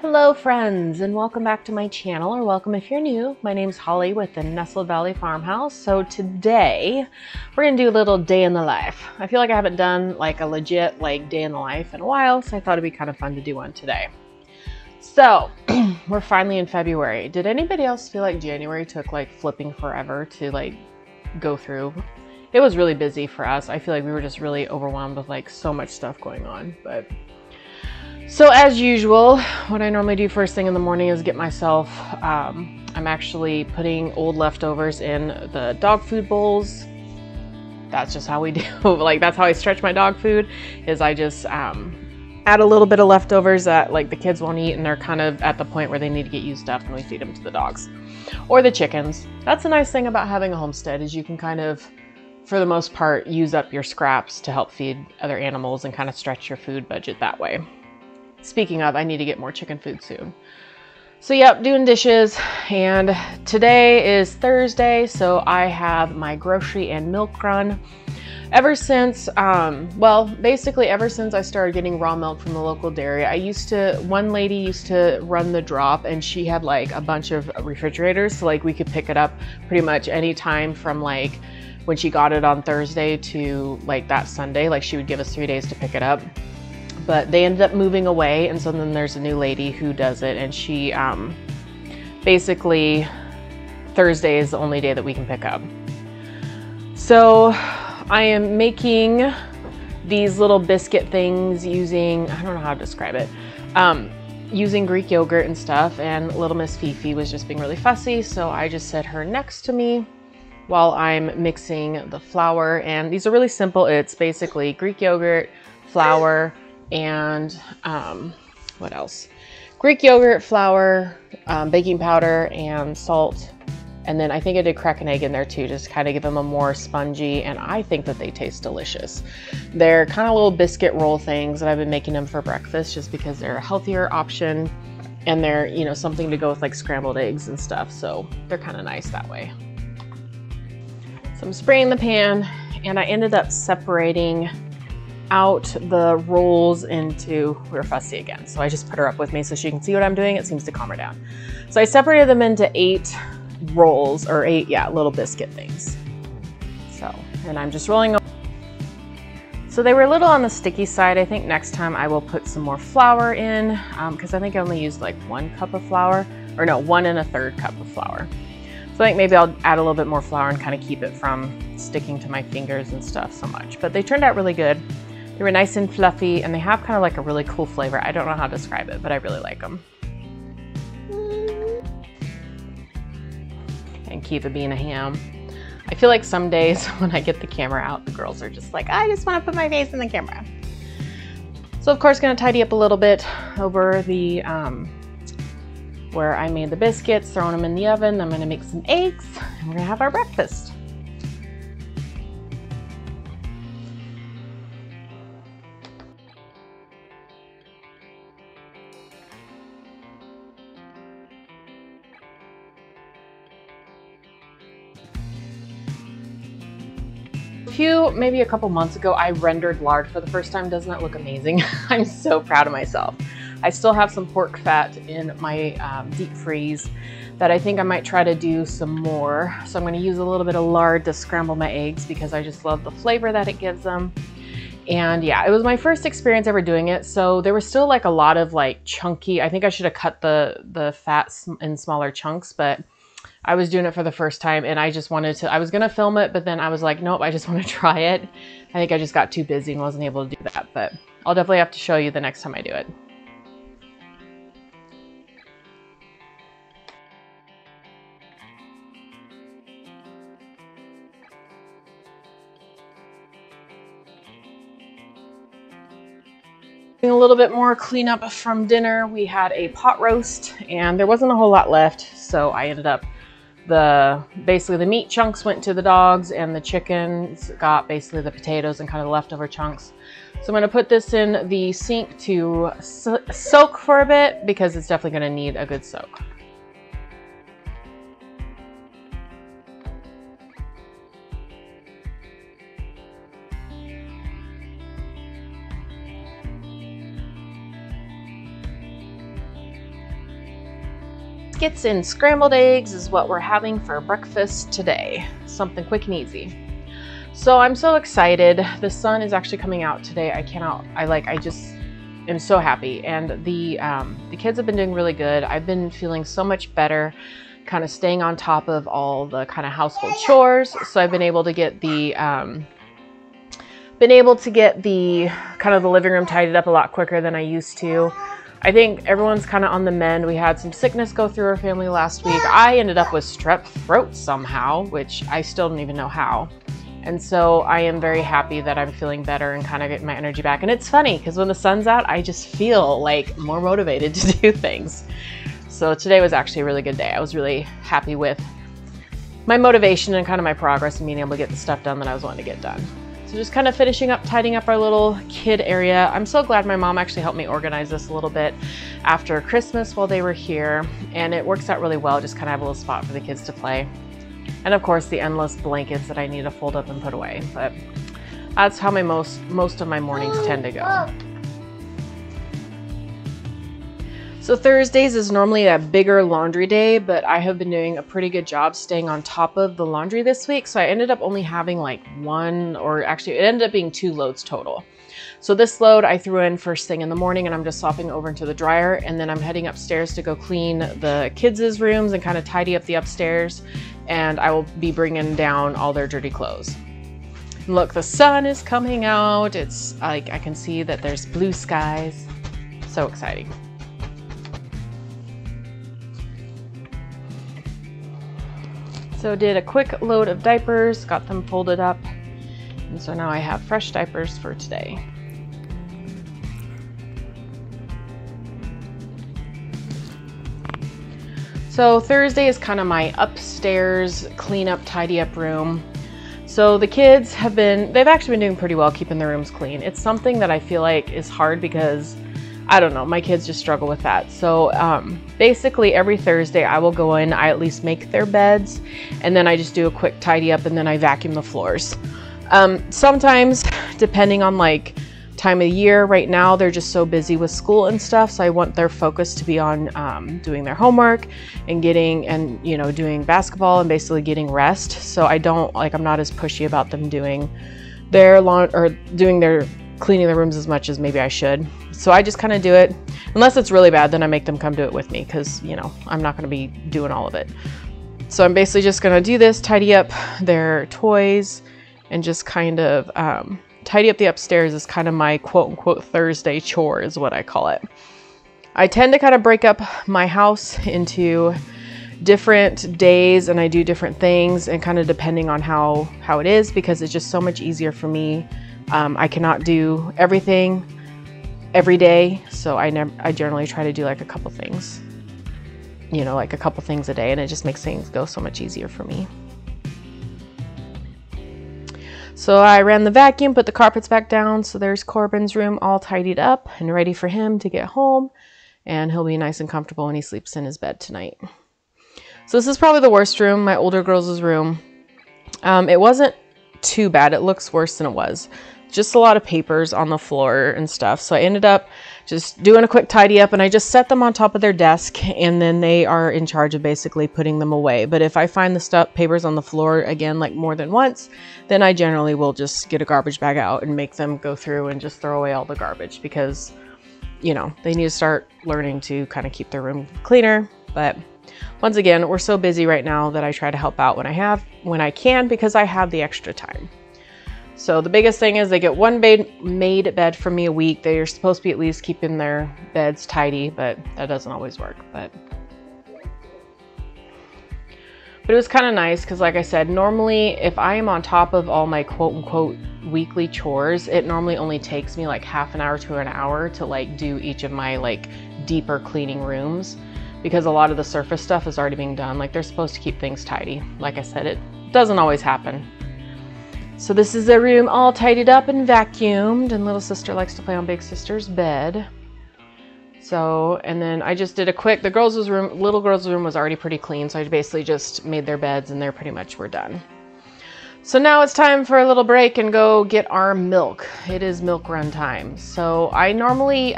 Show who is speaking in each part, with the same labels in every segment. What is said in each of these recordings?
Speaker 1: Hello friends, and welcome back to my channel, or welcome if you're new. My name's Holly with the Nestled Valley Farmhouse. So today we're gonna do a little day in the life. I feel like I haven't done like a legit day in the life in a while, so I thought it'd be kind of fun to do one today. So we're finally in February. Did anybody else feel like January took like flipping forever to go through? It was really busy for us. I feel like we were just really overwhelmed with so much stuff going on, but so as usual, what I normally do first thing in the morning is get myself, I'm actually putting old leftovers in the dog food bowls. That's just how we do, that's how I stretch my dog food, is I just add a little bit of leftovers that the kids won't eat and they're kind of at the point where they need to get used up, and we feed them to the dogs or the chickens. That's the nice thing about having a homestead, is you can kind of, for the most part, use up your scraps to help feed other animals and kind of stretch your food budget that way. Speaking of, I need to get more chicken food soon. So yep, doing dishes, and today is Thursday, so I have my grocery and milk run. Ever since, basically ever since I started getting raw milk from the local dairy, one lady used to run the drop, and she had a bunch of refrigerators, so we could pick it up pretty much any time from when she got it on Thursday to that Sunday. She would give us 3 days to pick it up. But they ended up moving away, and so then there's a new lady who does it, and she basically Thursday is the only day that we can pick up. So I am making these little biscuit things using, I don't know how to describe it, using Greek yogurt and stuff, and little Miss Fifi was just being really fussy, so I just set her next to me while I'm mixing the flour. And these are really simple. It's basically Greek yogurt, flour, and what else? Greek yogurt, flour, baking powder, and salt. And then I think I did crack an egg in there too, just kind of give them a more spongy, and I think that they taste delicious. They're kind of little biscuit roll things, and I've been making them for breakfast just because they're a healthier option, and they're, something to go with scrambled eggs and stuff. So they're kind of nice that way. So I'm spraying the pan, and I ended up separating out the rolls into, we're fussy again, so I just put her up with me so she can see what I'm doing. It seems to calm her down. So I separated them into 8 rolls, or 8, little biscuit things. So, and I'm just rolling them. So they were a little on the sticky side. I think next time I will put some more flour in, because I think I only used 1 cup of flour, or no, 1 1/3 cup of flour. So I think maybe I'll add a little bit more flour and kind of keep it from sticking to my fingers and stuff so much. But they turned out really good. They were nice and fluffy, and they have kind of a really cool flavor. I don't know how to describe it, but I really like them. And Kiva being a ham. I feel like some days when I get the camera out, the girls are just I just want to put my face in the camera. So of course, gonna tidy up a little bit over the, where I made the biscuits, throwing them in the oven. I'm gonna make some eggs, and we're gonna have our breakfast. Maybe a couple months ago, I rendered lard for the first time. Doesn't that look amazing? I'm so proud of myself. I still have some pork fat in my deep freeze that I think I might try to do some more. So I'm going to use a little bit of lard to scramble my eggs, because I just love the flavor that it gives them. And yeah, it was my first experience ever doing it. So there was still a lot of chunky, I think I should have cut the fat in smaller chunks, but I was doing it for the first time, and I just wanted to, I was going to film it, but then I was like, nope, I just want to try it. I think I just got too busy and wasn't able to do that, but I'll definitely have to show you the next time I do it. A little bit more cleanup from dinner. We had a pot roast, and there wasn't a whole lot left, so I ended up, basically the meat chunks went to the dogs, and the chickens got basically the potatoes and kind of the leftover chunks. So I'm going to put this in the sink to soak for a bit, because it's definitely going to need a good soak. biscuits and scrambled eggs is what we're having for breakfast today. Something quick and easy. So I'm so excited. The sun is actually coming out today. I just am so happy. And the kids have been doing really good. I've been feeling so much better, kind of staying on top of all the kind of household chores. So I've been able to get the kind of the living room tidied up a lot quicker than I used to. I think everyone's kind of on the mend. We had some sickness go through our family last week. I ended up with strep throat somehow, which I still don't even know how. And so I am very happy that I'm feeling better and kind of getting my energy back. And it's funny because when the sun's out, I just feel like more motivated to do things. So today was actually a really good day. I was really happy with my motivation and kind of my progress and being able to get the stuff done that I was wanting to get done. So just kind of finishing up, tidying up our little kid area. I'm so glad my mom actually helped me organize this a little bit after Christmas while they were here. And it works out really well, just kind of have a little spot for the kids to play. And of course, the endless blankets that I need to fold up and put away. But that's how my most of my mornings tend to go. So Thursdays is normally a bigger laundry day, but I have been doing a pretty good job staying on top of the laundry this week. So I ended up only having like one, or actually it ended up being 2 loads total. So this load I threw in first thing in the morning and I'm just swapping over into the dryer, and then I'm heading upstairs to go clean the kids' rooms and kind of tidy up the upstairs, and I will be bringing down all their dirty clothes. Look, the sun is coming out. It's like I can see that there's blue skies. So exciting. So did a quick load of diapers, got them folded up, and so now I have fresh diapers for today. So Thursday is kind of my upstairs clean up, tidy up room. So the kids they've actually been doing pretty well keeping their rooms clean. It's something that I feel like is hard because, I don't know, my kids just struggle with that. So basically every Thursday I will go in, I at least make their beds, and then I just do a quick tidy up and then I vacuum the floors. Sometimes, depending on like time of year, right now they're just so busy with school and stuff, so I want their focus to be on doing their homework and doing basketball and basically getting rest. So I'm not as pushy about them doing their cleaning the rooms as much as maybe I should. So I just kind of do it. Unless it's really bad, then I make them come do it with me because, I'm not going to be doing all of it. So I'm basically just going to do this, tidy up their toys, and just kind of tidy up the upstairs is kind of my quote-unquote Thursday chore is what I call it. I tend to kind of break up my house into different days, and I do different things, and kind of depending on how it is, because it's just so much easier for me. I cannot do everything every day, so I generally try to do like a couple things, like a couple things a day, and it just makes things go so much easier for me. So I ran the vacuum, put the carpets back down, so there's Corbin's room all tidied up and ready for him to get home, and he'll be nice and comfortable when he sleeps in his bed tonight. So this is probably the worst room, my older girls' room. It wasn't too bad. It looks worse than it was. Just a lot of papers on the floor and stuff. So I ended up just doing a quick tidy up, and I just set them on top of their desk, and then they are in charge of basically putting them away. But if I find the papers on the floor again, like more than once, then I generally will just get a garbage bag out and make them go through and just throw away all the garbage, because, they need to start learning to kind of keep their room cleaner. But once again, we're so busy right now that I try to help out when I can, because I have the extra time. So the biggest thing is they get one made bed from me a week. They are supposed to be at least keeping their beds tidy, but that doesn't always work. But it was kind of nice because, like I said, normally if I am on top of all my quote-unquote weekly chores, it normally only takes me like half an hour to an hour to like do each of my like deeper cleaning rooms, because a lot of the surface stuff is already being done. Like, they're supposed to keep things tidy. Like I said, it doesn't always happen. So this is the room all tidied up and vacuumed, and little sister likes to play on big sister's bed. So, and then I just did a quick, little girl's room was already pretty clean, so I basically just made their beds and they're pretty much were done. So now it's time for a little break and go get our milk. It is milk run time. So I normally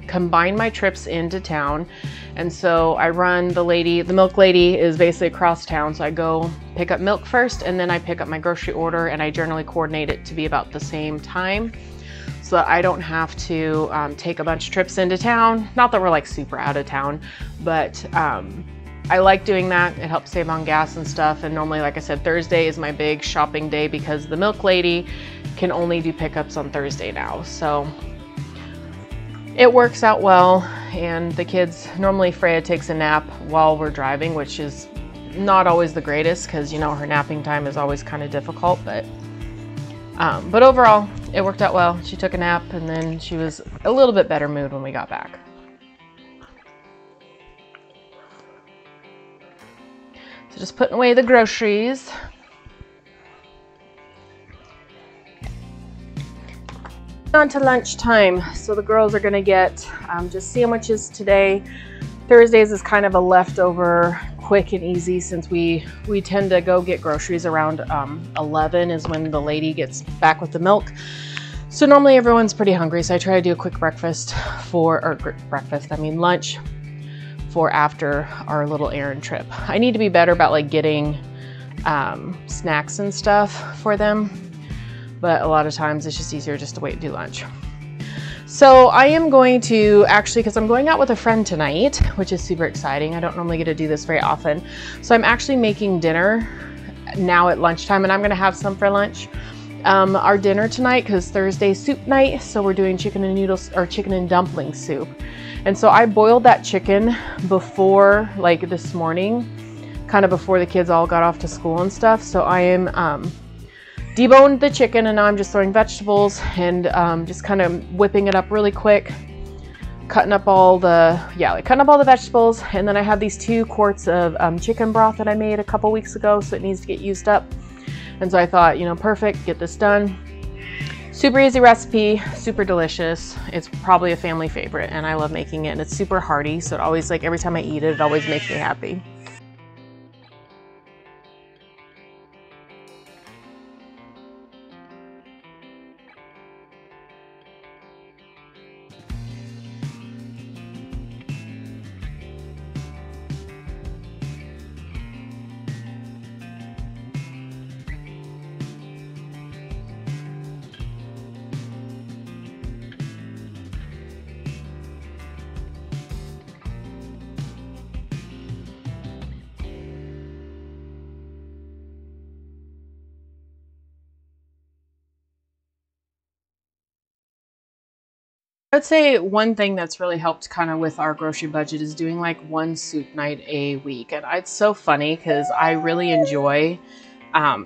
Speaker 1: combine my trips into town. And so I run the milk lady is basically across town. So I go pick up milk first and then I pick up my grocery order, and I generally coordinate it to be about the same time so that I don't have to take a bunch of trips into town. Not that we're like super out of town, but I like doing that. It helps save on gas and stuff. And normally, like I said, Thursday is my big shopping day because the milk lady can only do pickups on Thursday now. So it works out well. And the kids, normally Freya takes a nap while we're driving, which is not always the greatest because, you know, her napping time is always kind of difficult, but overall it worked out well. She took a nap and then she was a little bit better mood when we got back. So just putting away the groceries. On to lunchtime. So the girls are gonna get just sandwiches today. Thursdays is kind of a leftover, quick and easy, since we tend to go get groceries around 11 is when the lady gets back with the milk. So normally everyone's pretty hungry, so I try to do a quick lunch for after our little errand trip. I need to be better about like getting snacks and stuff for them, but a lot of times it's just easier just to wait and do lunch. So I am going to actually, because I'm going out with a friend tonight, which is super exciting. I don't normally get to do this very often. So I'm actually making dinner now at lunchtime, and I'm gonna have some for lunch. Our dinner tonight, because Thursday's soup night, so we're doing chicken and noodles or chicken and dumpling soup. And so I boiled that chicken before, like this morning, kind of before the kids all got off to school and stuff. So I am deboned the chicken, and now I'm just throwing vegetables and just kind of whipping it up really quick, cutting up all the vegetables. And then I have these 2 quarts of chicken broth that I made a couple weeks ago, so it needs to get used up. And so I thought, you know, perfect, get this done. Super easy recipe, super delicious. It's probably a family favorite, and I love making it, and it's super hearty, so it always, like, every time I eat it, it always makes me happy. I'd say one thing that's really helped kind of with our grocery budget is doing like 1 soup night a week. And it's so funny because I really enjoy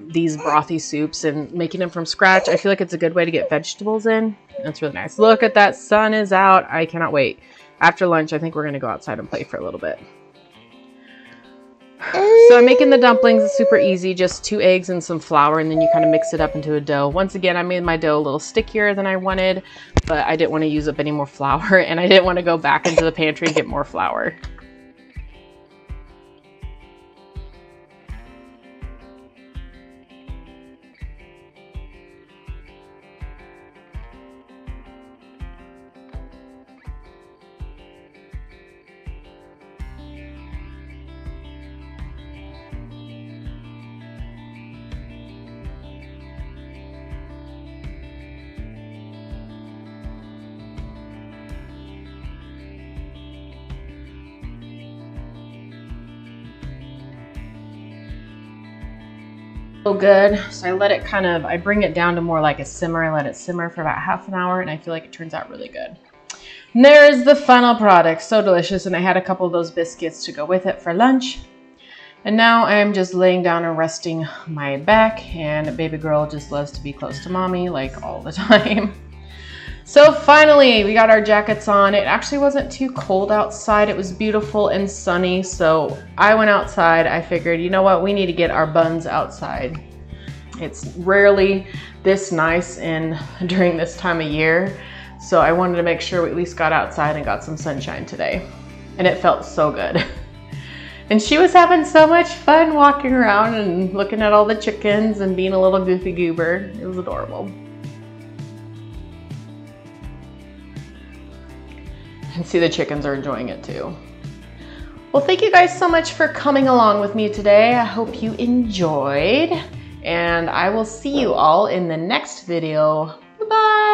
Speaker 1: these brothy soups and making them from scratch. I feel like it's a good way to get vegetables in. It's really nice. Look at that, sun is out. I cannot wait. After lunch, I think we're gonna go outside and play for a little bit. So I'm making the dumplings. It's super easy, just 2 eggs and some flour, and then you kind of mix it up into a dough. Once again, I made my dough a little stickier than I wanted, but I didn't want to use up any more flour, and I didn't want to go back into the pantry and get more flour. So good. So I let it I bring it down to more like a simmer. I let it simmer for about half an hour, and I feel like it turns out really good. And there's the final product. So delicious. And I had a couple of those biscuits to go with it for lunch. And now I'm just laying down and resting my back, and baby girl just loves to be close to mommy like all the time. So finally, we got our jackets on. It actually wasn't too cold outside. It was beautiful and sunny. So I went outside. I figured, you know what? We need to get our buns outside. It's rarely this nice during this time of year. So I wanted to make sure we at least got outside and got some sunshine today. And it felt so good. And she was having so much fun walking around and looking at all the chickens and being a little goofy goober. It was adorable. And see, the chickens are enjoying it too. Well, thank you guys so much for coming along with me today. I hope you enjoyed, and I will see you all in the next video. Bye-bye.